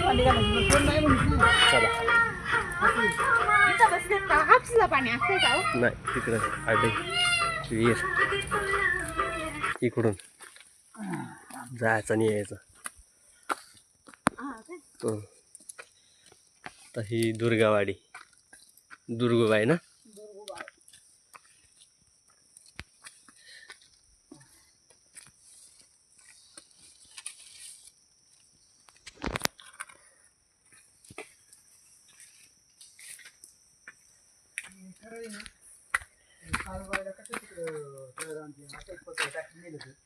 चला इथं बसलेत का? हापसीला पाणी असतंय का हो? नाही तिकडे आडे विहीर इकडून जायचं आणि यायचं. हा काय? हं. तर ही दुर्गावाडी दुर्गुबाई ना.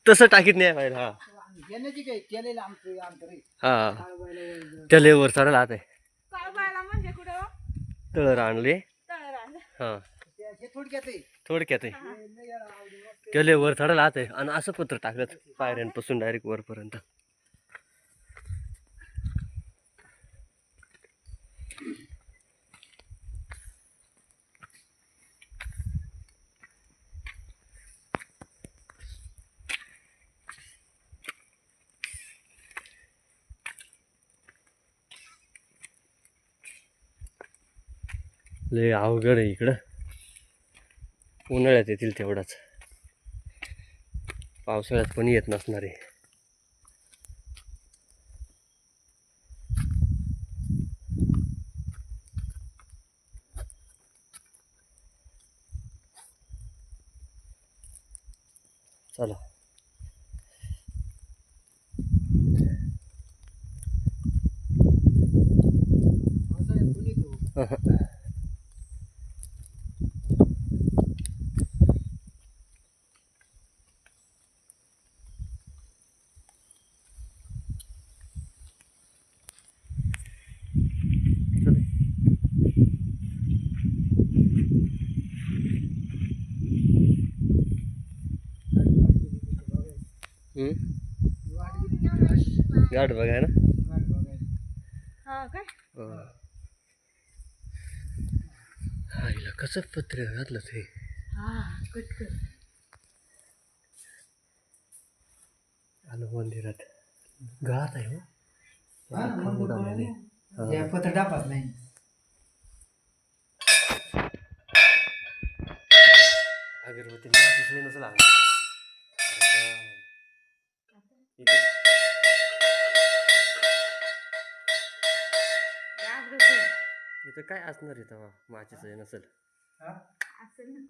तसं टाकीत नाही पाहिजे. हा हा त्याला वर चढायला आहे काळबायला म्हणजे कुठं हो? तळ आणले. तळरान. हा थोडक्यात आहे त्याला वर चढायला आहे आणि असं पत्र टाकत पायऱ्यांपासून डायरेक्ट वरपर्यंत. लय अवघड आहे इकडं. उन्हाळ्यात येतील तेवढाच, पावसाळ्यात पण येत नसणार आहे. चला गाठ बघाय ना. हा काय? आईला कसं पत्र घातलं ते. हा कटकट. आलो मंदिरात. गाळात आहे हो. पत्र टाकत नाही. अगरबत्ती नसला इथं काय असणार आहे तेव्हा माझीच नसेल. असेल ना.